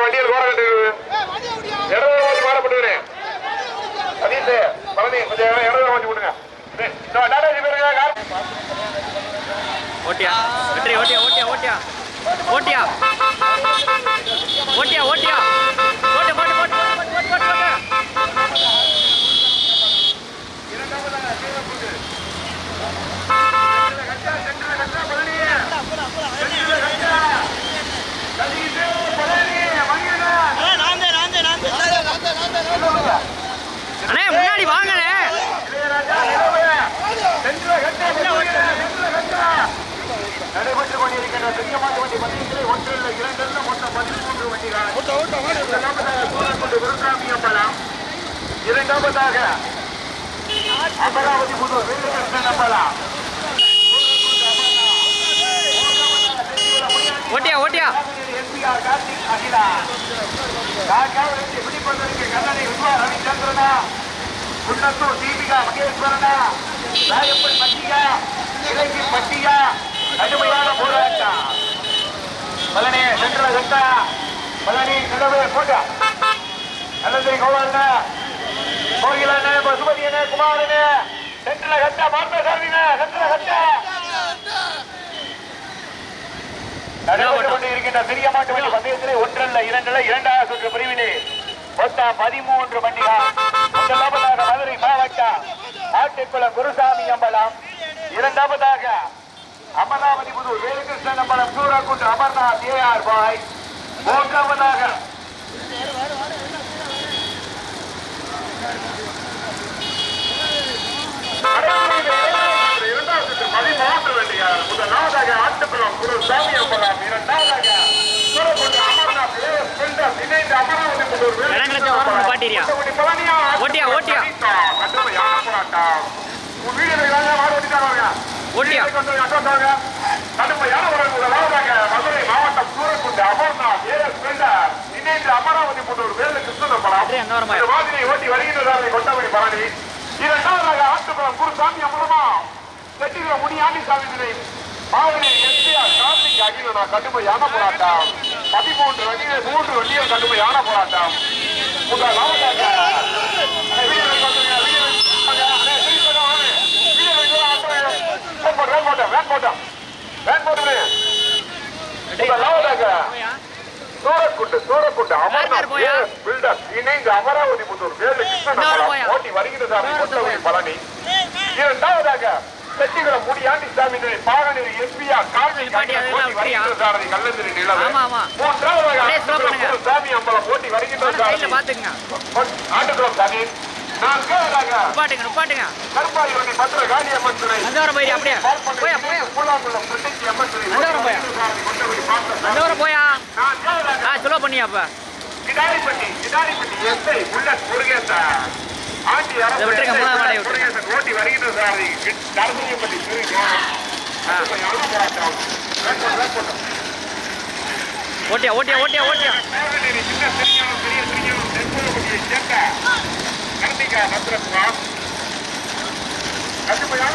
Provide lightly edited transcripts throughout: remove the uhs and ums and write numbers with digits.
வண்டியில் கோர கட்டு இடது மாறப்பட்டு சதீஷ் பழனி கொஞ்சம் இடது வாங்கி கொடுங்க. ஓட்டியா வெற்றி ஓட்டியா ஓட்டியா ஓட்டியா ஓட்டியா ஓட்டியா ஓட்டியா ஓட்டு போட்டு போட்டு போட்டு போட்டு அண்ணே முன்னாடி வாங்கண்ணே. நடைபெற்றுக் கொண்டிருக்கின்ற பெரிய மாட்டு வண்டி பந்தயத்தில் ஒன்றில் இரண்டில் மொத்தம் 13 வண்டிகள். குருசாமி அம்பலம், இரண்டாவதாக அமராவதி புதூர் வேலுகிருஷ்ணன் அம்பலம். ஓட்டியா ஓட்டியா எஸ்பிஆர் கார்த்திக் அகிலா பிடிப்பதற்கு கண்ணனை விஸ்வா ரவிச்சந்திரனா, குன்னத்தூர் தீபிகா மகேஸ்வரனா, ராயப்பன் பட்டியா, இலங்கை பட்டியா. கடுமையான போராட்டம். பழனி சென்ற கட்டா பழனி நிலவே போட்டா நல்லது கௌரவ கோகிலண்ணே பசுபதியனே குமாரனே சென்ற கட்டா பார்த்தசாமினே சென்ற கட்டா நடைபெற்றுக் கொண்டிருக்கின்ற பெரிய மாட்டு வண்டி பந்தயத்திலே ஒன்றல்ல இரண்டல்ல இரண்டாவது சுற்று பிரிவிலே மொத்தம் 13 வண்டிகள். முதலாவதாக மதுரை மாவட்டம் ஆட்டுக்குளம் குருசாமி அம்பலம், இரண்டாவதாக அமராவதி புதூர் வேலுகிருஷ்ணன் அம்பலம் சூரக்குண்டு அமர்நாத் ஏஆர் பாய், மூன்றாவதாக இரண்டாவது சுற்று 13 வண்டிகள். முதலாவதாக ஆட்டுக்குளம் குருசாமி அம்பலம், இரண்டாவதாக சூரக்குண்டு அமர்நாத் இணைந்து அமராவதி புதூர் ஓட்டியா ஓட்டியா கடுமையான முதலாவதாக மதுரை மாவட்டம் சூரக்குண்டு அமர்நாத் இணைந்து அமராவதி புதூர் வேலு கிருஷ்ணன் மாதிரி ஓட்டி வருகின்றதை கொண்டபடி பழனி. இரண்டாவதாக ஆட்டுக்குளம் குருசாமி அமரமா செட்டிகுளம் முனியாண்டி சாமி தினை மாவட்ட எஸ்பிஆர் கார்த்திக் அகிலனா. கடுமையான போராட்டம். 13 வண்டிகள் 3 வண்டிகள் கடுமையான போராட்டம். முதலாவதாக சூரக்குண்டு அமர்நாத் பில்டர் இணைந்து அமராவதி புதூர் வேலு கிருஷ்ணன் ஓட்டி வருகின்ற பழனி. இரண்டாவதாக செட்டிகுளம் முனியாண்டி சாமி பாகனூர் எஸ்பிஆர் கார்த்திக் சாரதி கல்லந்திரி நிலவு. மூன்றாவதாக சாமி அம்பலம் ஓட்டி வருகின்ற ஆட்டுக்குளம் சாமி. கருப்பாடி வண்டி பத்திர காலி அம்மன் துணை சொல்ல பண்ணியா அப்ப Kidaripatti SI bullet Murugesan aunty ஓட்டி வருகின்ற சாரதி தரசனியப்பட்டி ஓட்டியா ஓட்டியா ஓட்டியா ஓட்டியா சின்ன சிறியானம் பெரிய சிறியானம் தென்புறப்பட்டியை சேர்ந்த கர்த்திகா நத்ரத்வாஸ். கடுமையான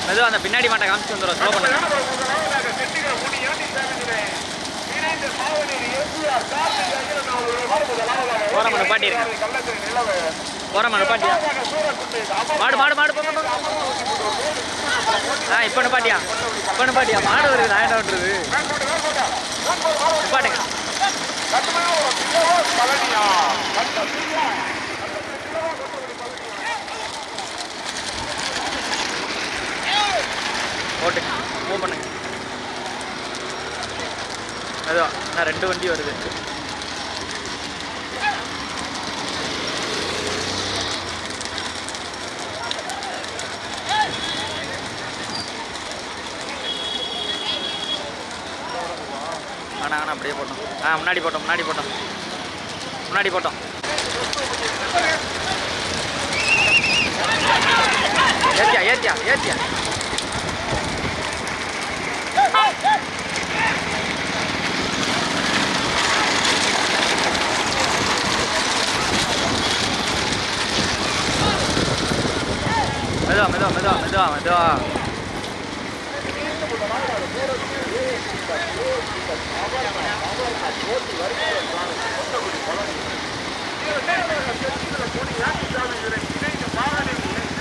மெதுவா அந்த பின்னாடி மாட்டை காமிச்சு வந்துடும். ஸ்லோ பண்ணுங்க. போறம பாட்டிருங்க போறம பாட்டியா மாடு மாடு மாடு இப்ப பாட்டியா இப்ப பாட்டியா மாடு வருது. நான் என்ன பண்றது பாட்டுங்க. ஓட்டு மூவ் பண்ணுங்க. அதுதான் நான் 2 வண்டி வருது. ஆனால் அப்படியே போட்டோம். முன்னாடி போட்டோம் முன்னாடி போட்டோம் முன்னாடி போட்டோம். ஏத்தியா ஏத்தியா ஏத்தியா மெதுவா மெதுவா மெதுவா மெதுவா மெதுவா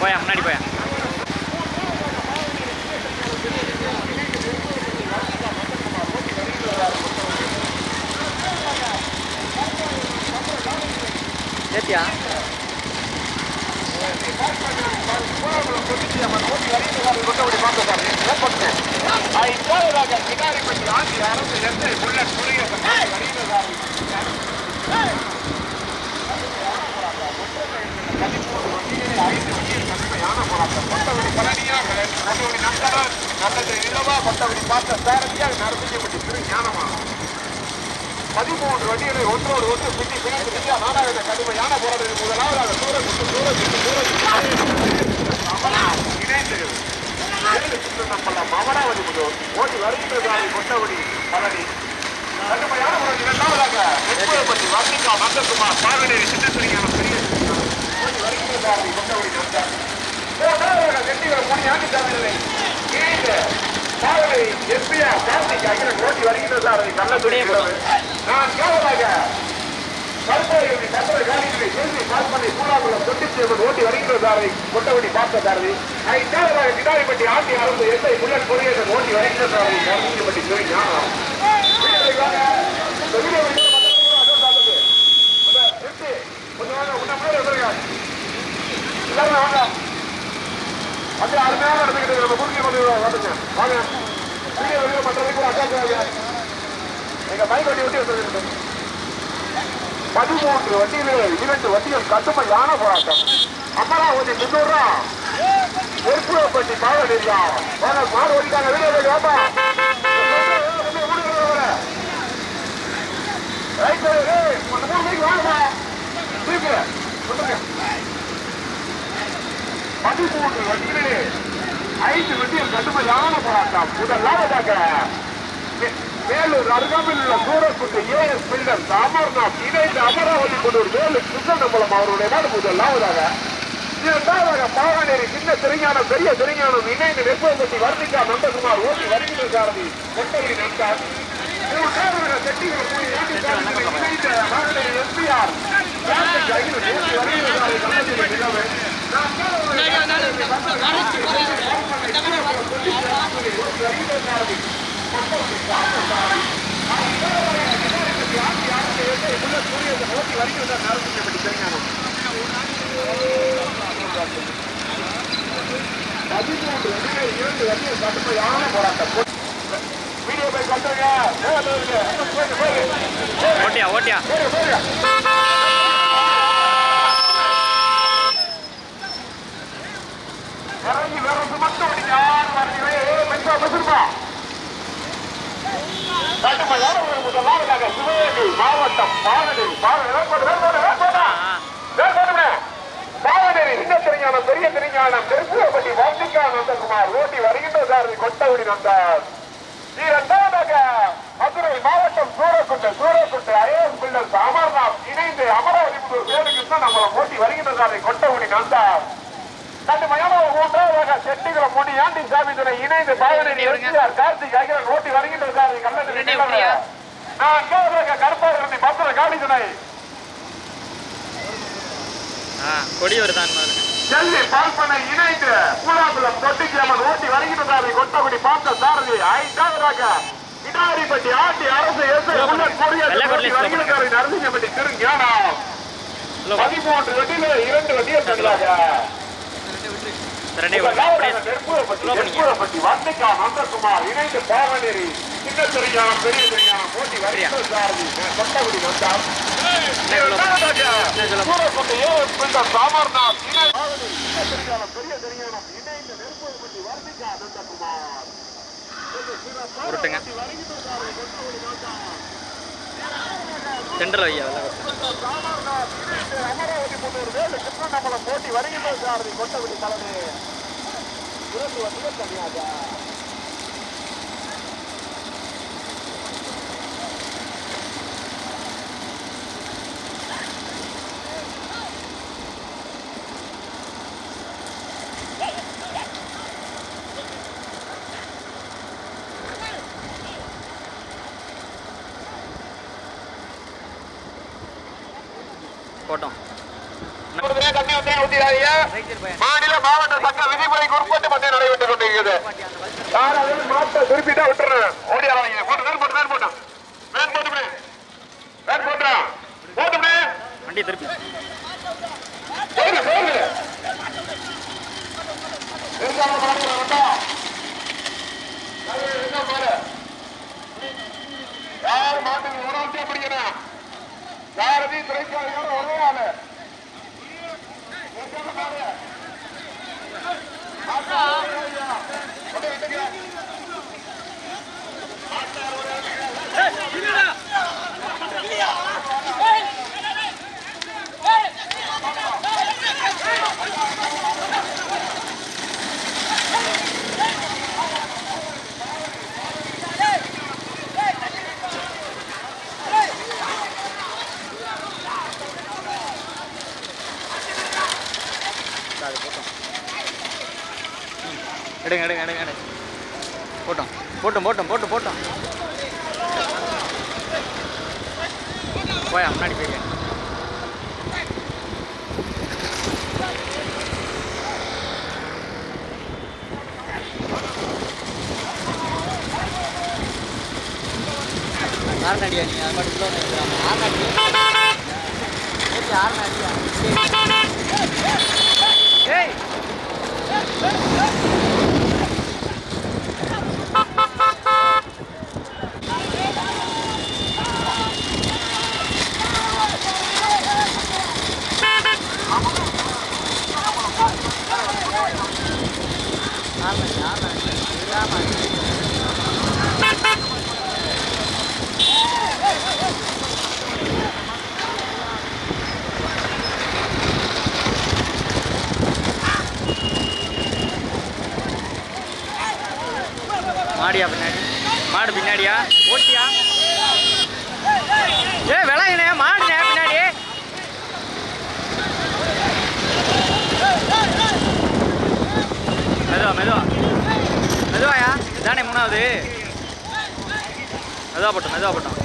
போயா முன்னாடி போயா ஏத்தியா பதிமூன்று வண்டிகளை ஒன்றோடு ஒன்று பின்னி பிணைத்து இந்தியா நாடாக கடுமையான போராட்டத்தில் முதலாவதாக இணைந்து அமராவதி முதல் ஓடி வருகின்றதாரி கொண்டவடி பழனி கடுமையான முறையில் இரண்டாவதாக நெற்புறப்பட்டி வர்ணிகா நந்தகுமார் பாகனேரி சின்னசிறியான பெரிய ஓடி வருகின்றதாரி கொண்டவடி நந்தன் மூன்றாவதாக செட்டிகள் மூணு ஆண்டு சாதனை இணைந்து பாகனை எஸ்பிஆர் கார்த்திக் அகிலன் ஓடி வருகின்றதாரி கள்ளத்துறை நான் கேவலாக கருப்பாயி கட்டளை காலிகளை செய்தி பார்ப்பனை சூழாங்குளம் தொட்டிச்சேவன் ஓட்டி வருகின்றதாரை கொண்டவடி பார்த்ததாரதி அதை தேவராக கிடாரிப்பட்டி ஆண்டி அரசு எஸ்ஐ புல்லன் பொறியேசன் ஓட்டி வருகின்றதாரை கருப்பட்டி சொல்லி ஞானம் கொஞ்சம் அருமையான நடந்துக்கிட்டு நம்ம குறுக்கி கொண்டு வந்துங்க வாங்க வீடியோ வெளியே மற்றவங்க கூட அட்டாச் எங்க பைக் வண்டி விட்டு வந்து 13 வண்டியிலே 2 வண்டிகள் கடுமையான போராட்டம் அமராவதி முன்னூறு நெற்புறப்பட்டி பாவனேரியா வாங்க மாடு ஓடிட்டாங்க வீடியோ வெளியே வாப்பா ரைட் வாங்கப்பா 13 வண்டியிலே 5 வண்டிகள் கடுமையான போராட்டம் முதலாவதாக மேலூர் அருகாமையில் உள்ள சூரக்குண்டு ஏஎஸ் பில்டர்ஸ் அமர்நாத் இணைந்து அமராவதி கொண்டூர் வேலு கிருஷ்ணம்பலம் அவருடைய நாடு முதலாவதாக இரண்டாவதாக பாவனேரி சின்ன திருஞானம் பெரிய திருஞானம் இணைந்து நெற்பட்டி வர்ணிகா நந்தகுமார் ஓட்டி வருகின்ற சாரதி கொண்டவரி நந்தார் மூன்றாவதாக செட்டிகள் இணைந்த பாவனேரி எஸ்பிஆர் ஓட்டியா ஓட்டியா இறங்கி வரது மட்டும் யார் வரீங்களா முதலாவதாக சிவகங்கை மாவட்டம் பாவனேரி சின்ன திருஞானம் பெரிய திருஞானம் நெற்புறப்பட்டி வர்ணிகா நந்தகுமார் ஓட்டி வருகின்ற சாரதி கொண்டவடி நந்தார் இரண்டாவதாக மதுரை மாவட்டம் சூரக்குண்டு ஐஎஸ் பில்டர்ஸ் அமர்நாத் இணைந்து அமராவதி வேலு கிருஷ்ணன் நம்மளை ஓட்டி வருகின்ற சாரதி கொண்டவடி நந்தார் கடுமையான மூன்றாவதாக செட்டிகுளம் முடி ஆண்டி சாமிதுரை இணைந்து பாவனேரி எஸ்பிஆர் கார்த்திக் அகிலன் ஓட்டி வருகின்ற சாரதி கள்ளத்துறை நான்காவதாக கருப்பாரதி பத்திர காளிதுனை கொடி வருதான் செல்வி பால்பனை இணைந்து கூடாங்குளம் தொட்டிக்கிழமன் ஓட்டி வருகின்ற சாரதி கொட்டகுடி பார்த்த சாரதி ஐந்தாவதாக இடாரிப்பட்டி ஆண்டி அரசு எஸ்ஐ புல்லன் பொறியியல் நரசிங்கப்பட்டி திருஞானம் 13 வண்டியில 2 வண்டிகள் தங்களாக நெற்புறப்பட்டி வர்ணிகா நந்தகுமார் இணைந்து பாவனேரி சின்ன திருஞானம் பெரிய திருஞானம் போட்டி வருகின்ற சாரதி கொட்டகுடி நந்தார் அமர்நாத் பெரிய திருஞானம் இணைந்து நெற்புறப்பட்டி வர்ணிகா நந்தகுமார் உருட்டுங்க சென்ட்ரல் ஐயா அமராவதி முன்னூறு வேலு கிருஷ்ணம்பலம் போட்டி வருகின்ற சாரதி கொட்டகுடி தலைமை போட்டோம். மாநில மாவட்ட சட்ட விதிமுறைக்கு உட்பட்டு பந்தயம் நடைபெற்றுக் கொண்டிருக்கிறது. மாட்டை திருப்பிட்டா விட்டுறேன். ஓடியாரங்க போட்டோம் வண்டி திருப்பி யார் மாட்டுக்கு உணர்த்தே பிடிக்கணும். யாரதி துறைக்காரர்கள் ஒரே ஆளு எடுங்க போட்டோம் போயா முன்னாடி போயிருக்கேன். ஆறுநாடியா நீ அது மட்டும் கிலோ ஆறுநாடியா ஏய் மாடியா பின்னாடி மாடு பின்னாடியா ஓட்டியா ஏ விளையனே மாடுனே பின்னாடி மெதுவாயா தானே மூணாவது மெதுவா போட்டோம்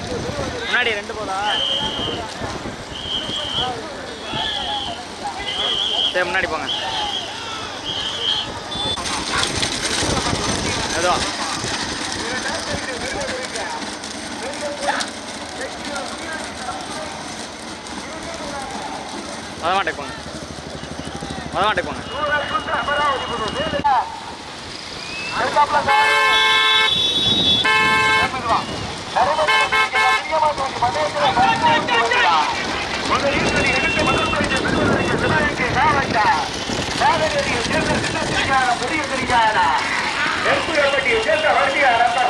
முன்னாடி 2 போதா சரி முன்னாடி போங்க மெதுவா மதமாட்டேக்கு போங்க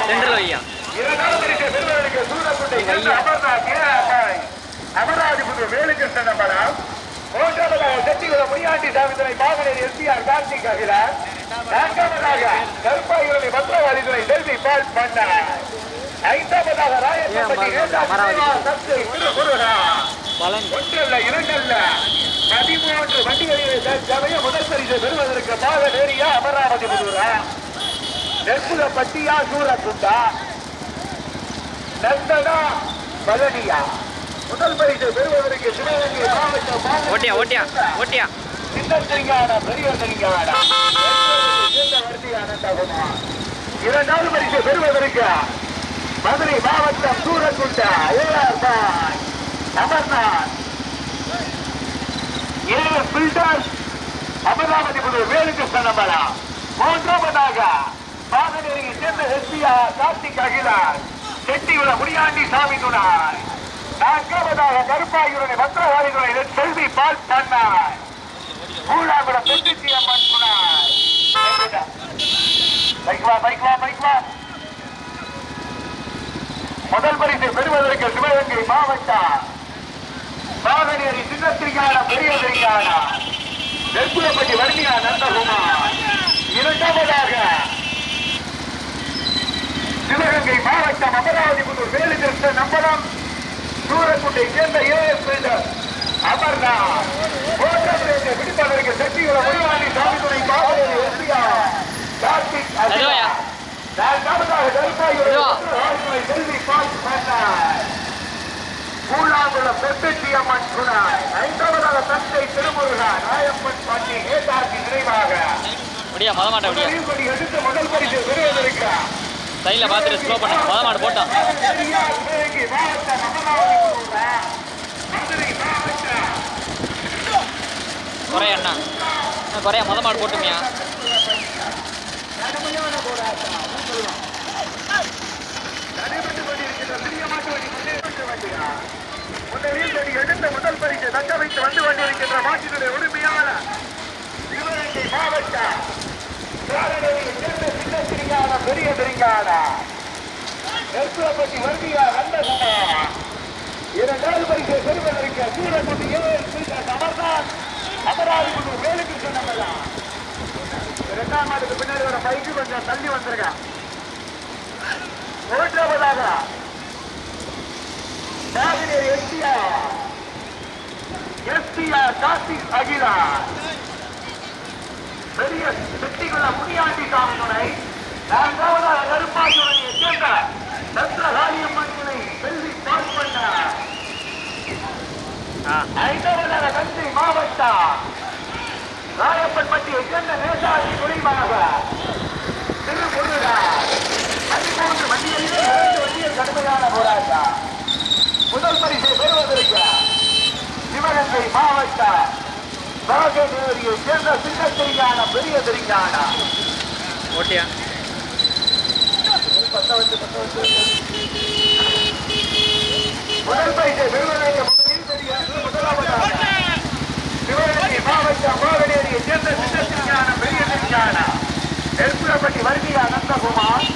சென்ட்ரல் வையா அமராவதி வேலுகிருஷ்ணன் படம் செட்டிகுளம் முனியாண்டி சாமித்துறை பாகனேரி எஸ்பிஆர் கார்த்திக் அகிலார் நான்காவதாக கருப்பாயுரணி மந்திரவாதித்துறை செல்வி பால் பண்ணார் ஐந்தாவதாக ராயப்பட்டி ஒன்றல்ல 2 அல்ல 13 வண்டிகளில் சமய முதல் பரிசு பெறுவதற்கு பாகனேரியா அமராவதி புதூரா நெற்குலப்பட்டியா சூரக்குண்டா நந்தனா பழனியா முதல் பரிசு பெறுவதற்கு சிவகங்கை மாவட்டம் ஓட்டியா சின்னத்திரிங்கான பெரியத்திரிங்கான இரண்டாவது பரிசு பெறுவதற்கு மதுரை மாவட்டம் சூரக்குண்டா அமர்நாத் அமராவதி புதூர் வேலுகிருஷ்ணன் மூன்றாவதாக பாகனேரியை சேர்ந்த எஸ்பிஆர் கார்த்திக் அகிலார் செட்டிகுளம் முனியாண்டி சாமி துணார் நான்காவதாக கருப்பாயுரணி மந்திரவாதிகளை செல்வி பால் பண்ணார் மூணாவிடம் பெருச்சி அம்மன் துணார் முதல் பரிசை பெறுவதற்கு சிவகங்கை மாவட்டம் பாகனேரி சின்னத்திரிகான பெரிய திரிகான நெற்குலப்பட்டி வர்ணியா நந்தகுமார் இரண்டாவதாக மாவட்டம் அமராவதி புதூர் வேலுகிருஷ்ணன் நம்பலம் சூரக்குட்டை சேர்ந்த ஏஎஸ் பில்டர் அமர்நாத் ஓட்டத்தை பிடிப்பதற்கு சக்திகளை முடிவாண்டி சாமித்துறை பாவலர் எஸ்பியா கார்த்திக் நான்காவதாக கருப்பாயூரை செல்வி பால் பண்ணார் பூலாங்குளம் பெருப்பெட்டி அம்மன் துணை ஐந்தாவதாக தந்தை திருமுருகா நாயப்பன் பாட்டி நேதார்த்தி நினைவாக எடுத்து முதல் பரிசு பெறுவதற்காக சைடில் பார்த்துட்டு ஸ்லோ பண்ண மதமாடு போட்டோம் குறைய அண்ணா குறைய மதமாடு போட்டுமியா எடுத்த முதல் பரிசு தக்க வைத்து வந்து கொண்டிருக்கின்ற மாட்டினுடைய உரிமையாளர் சிவகங்கை மாவட்டம் பெரிய தெரியாத நெற்புறப்பட்டி வண்டியா நல்ல இரண்டாவது பரிசை பெறுவதற்கு சூரக்குட்டி அமர்நாத் அமராவதி வேலுக்கு சொன்னதான் இரண்டாம் மாட்டுக்கு பின்னாடி வர பைக்கு கொஞ்சம் தள்ளி வந்திருக்கேன். மூன்றாவதாக எஸ்டிஆர் கார்த்திக் அகிலா பெரிய செட்டிக்குள்ள முனியாண்டி சாமி துணை நான்காவதாக கருப்பாயூரையை சேர்ந்த சந்திரகாளியம்மன் துணை செல்வி பார்ப்பண்ண ஐந்தாவதாக தஞ்சை மாவட்டம் ராயப்பன்பட்டியை சேர்ந்த நேதாஜி துணைமாக திருமுருகா 13 வண்டியில் கடுமையான போராட்டம் முதல் பரிசை பெறுவதற்கு சிவகங்கை மாவட்டம் நாகநேரியை சேர்ந்த சின்ன தெரியான பெரிய தெரியான ஓட்டியா முதல் பரிசை பெறுவதற்கு முதலாவதாக சிவகங்கை மாவட்டம் நாகநேரியை சேர்ந்த சின்ன தெரியான பெரிய தெரியான நெற்புறப்பட்டி வருகியா நந்தகுமார்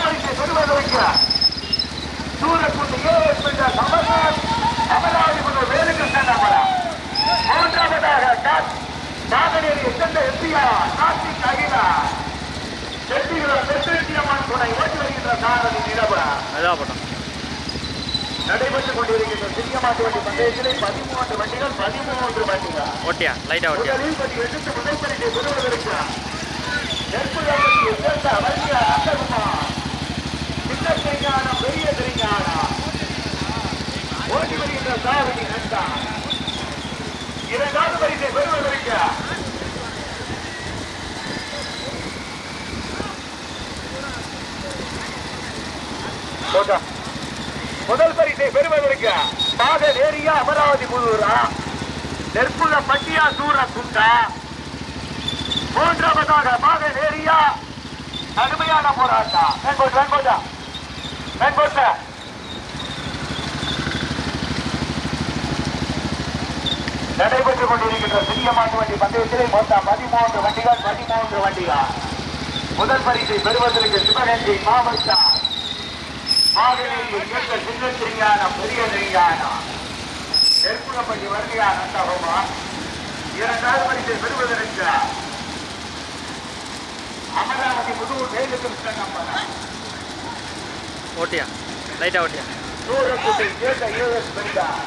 பரிசை பெறுவதற்கு சூரக்குண்டு ஏஎஸ் பில்டர் அமராவதி புதூர் வேலுகிருஷ்ணன் நம்பலம் மூன்றாவதாக நாகநேரியை சேர்ந்த எஸ்பிஆர் கார்த்திக் அகிலா செட்டிகுளம் பெருப்பெட்டி அம்மன் துணை ஓட்டி வருகின்ற சாரதி நிலவரம் நடைபெற்றுக் கொண்டிருக்கின்ற சிறிய மாட்டு வண்டி பந்தயத்திலே 13 வண்டிகள் 13 வண்டிகள் ஓட்டியா லைட்டா ஓட்டியா எடுத்து முதல் பரிசை பெறுவதற்கு நெற்புறப்பட்டியை சேர்ந்த வருகியா நந்தகுமார் சின்ன தெரிஞானம் பெரிய தெரிஞானம் ஓட்டி வருகின்ற சாரதி நந்தா இரண்டாவது பரிசை பெறுவதற்கு முதல் பரிசை பெறுவதற்கு நாகநேரியா அமராவதி புதூரா நெற்புறப்பட்டியா சூரக்குண்டா மூன்றாவதாக நாகநேரியா கடுமையான போராட்டம் நடைபெற்றுக் கொண்டிருக்கின்ற சிறிய மாட்டு வண்டி பந்தயத்திலே மொத்தம் 13 வண்டிகள் முதல் பரிசை பெறுவதற்கு சிவகங்கை மாவட்டம் நாகநேரியை சேர்ந்த சின்ன தெரிஞானம் பெரிய தெரிஞானம் நெற்புறப்பட்டி வருகியா நந்தகுமா இரண்டாவது பரிசை பெறுவதற்கு அமராவதி புதூர் வேலுகிருஷ்ணன் நம்பலம் ஓட்டியா லைட்டா ஓட்டியா சூரக்குட்டை சேர்ந்த ஏஎஸ் பில்டர்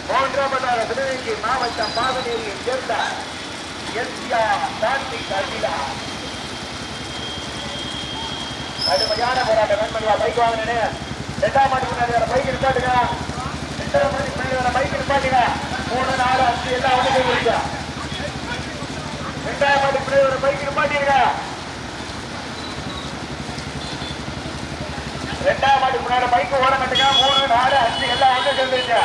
மூன்றாவதாக சிவகங்கை மாவட்டம் நாகநேரியை சேர்ந்த எஸ்பிஆர் கார்த்திக் அகிலா கடுமையான போராட்டம் வேண்மணியா பைக் வாங்கினே இரண்டாம் ஆண்டு முன்னாடி பைக் நிப்பாட்டுங்க இரண்டாம் ஆண்டு முன்னாடி பைக் நிப்பாட்டுங்க 3 4 5 எல்லாம் வந்து போயிருக்கா இரண்டாம் ஆண்டு முன்னாடி பைக் நிப்பாட்டிருங்க இரண்டாம் ஆண்டு முன்னாடி பைக் ஓட மாட்டுங்க 3 4 5 எல்லாம் வந்து சேர்ந்துருக்க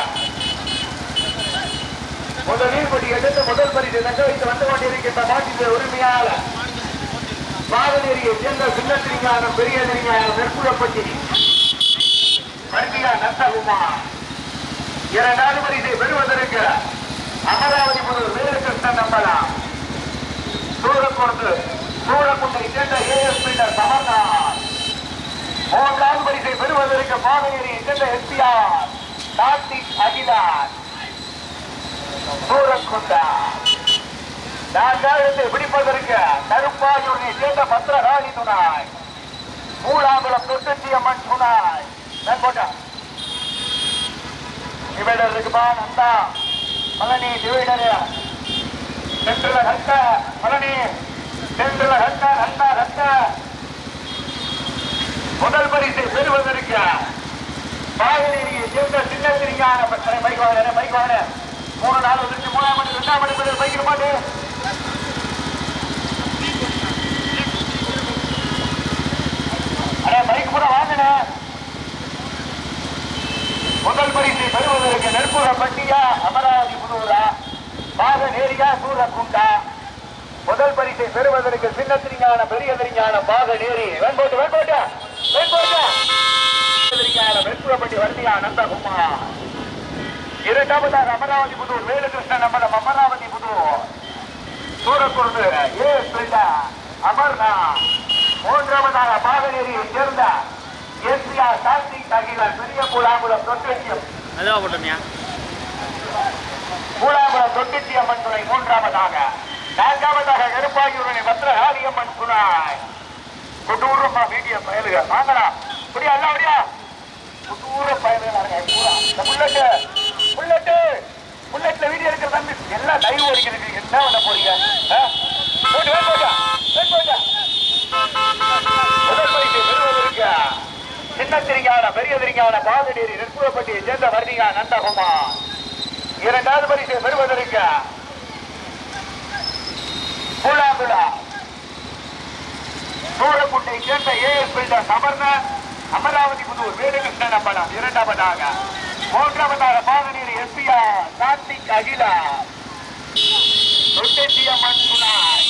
முதலில் படி எடுத்து முதல் பரிசு தக்க வைத்து வந்து கொண்டிருக்கின்ற மாட்டின் உரிமையாளர் நாகநேரியை சேர்ந்த சின்ன தெரிஞானம் பெரிய தெரிஞானம் நெற்புறப்பட்டி வருகியா நந்தகுமார் இரண்டாவது பரிசை பெறுவதற்கு அமராவதி புதூர் வேலுகிருஷ்ணன் நம்பலம் சூரக்குண்டை சேர்ந்த ஏஎஸ் பில்டர் அமர்நாத் மூன்றாவது பரிசை பெறுவதற்கு நாகநேரியை சேர்ந்த எஸ்பிஆர் கார்த்திக் அகிலா சூரக்குண்டா நான்காவது பிடிப்பதற்கு கருப்பாயூரை சேர்ந்த பத்திரகாளி துணை மூலாங்குளம் தொட்டி அம்மன் துணாய் போட்டா டிவைடர் இருக்குப்பா நந்தா பழனி டிவைடர் சென்றுல கட்ட பழனி சென்றுல கட்ட நந்தா கட்ட முதல் பரிசை பெறுவதற்கு பாகநேரியை சேர்ந்த சின்ன சிறியான பைக் வாங்க 3 நாள் வந்துச்சு 3ஆம் மணி 2ஆம் மணி பைக் இருப்பாட்டு அடே பைக் கூட வாங்கின முதல் பரிசை பெறுவதற்கு நெற்புற பட்டியா அமராவதி புதூரா பாகநேரியா சூரக்குண்டா முதல் பரிசை பெறுவதற்கு சின்ன திரிஞான பெரிய திரிஞான பாகநேரி வெண்போட்டு வெண்போட்டு வெண்போட்டு வெண்புறப்பட்டி வண்டியா நந்தகுமார் இரண்டாவதாக அமராவதி புதூர் வேலுகிருஷ்ணன் நம்மளம் அமராவதி புதூர் சூரக்குண்டு ஏ பிள்ளை அமர்னா மூன்றாவதாக பாகநேரியை சேர்ந்த எஸ்பிஆர் கார்த்திக் அகிலன் பெரிய மூலாங்குளம் தொட்டியம் மூலாங்குளம் தொட்டி அம்மன் துணை மூன்றாவதாக நான்காவதாக கருப்பாகியுடனே பத்திரகாளியம்மன் துணாய் கொட்டூரமா வீடியோ பயலுக வாங்கடா அப்படியா எல்லாம் அப்படியா கொட்டூர பயலுக புல்லட்ல வீடியோ எடுக்கிற தம்பி எல்லாம் லைவ் ஓடிக்கிறது என்ன பண்ண போறீங்க முதல் பரிசை பெறுவதற்கு சின்ன திரிங்கான பெரிய திரிங்கான பாகநேரி நெற்புறப்பட்டியை சேர்ந்த வர்ணிகா நந்தகுமார் இரண்டாவது பரிசை பெறுவதற்கு பூலாங்குளா சூரக்குண்டை சேர்ந்த ஏஎஸ் பில்டர் சமர்ண அமராவதி புதூர் வேலுகிருஷ்ணன் அம்பலம் இரண்டாவதாக மூன்றாவதாக பாகநேரி எஸ்பிஆர் கார்த்திக் அகிலா தொட்டியம்மன் துணாய்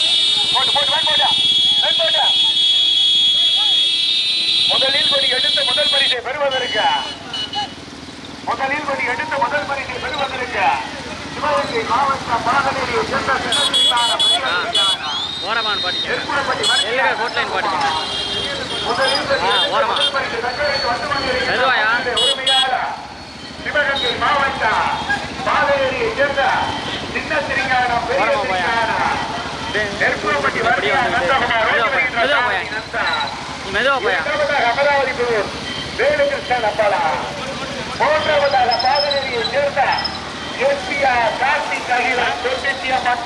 முதலில் கொடி எடுத்து முதல் பரிசை பெறுவதற்கு சிவகங்கை மாவட்ட பாகநேரியை சேர்ந்த ஓரமான பாட்டிங்க கோட்லைன் பாட்டிங்க ஓரமா எதுவாயா சிவகங்கை மாவட்ட பாகநேரியை சேர்ந்த சின்ன திரிங்கானம் பெரிய மெதுவா போயா அமராவதி புதூர் வேலுகிருஷ்ணன் அம்பலா மூன்றாவதாக பாகநேரியை சேர்ந்த எஸ்பிஆர் கார்த்திக் அகிலன் தொட்டி அம்மன்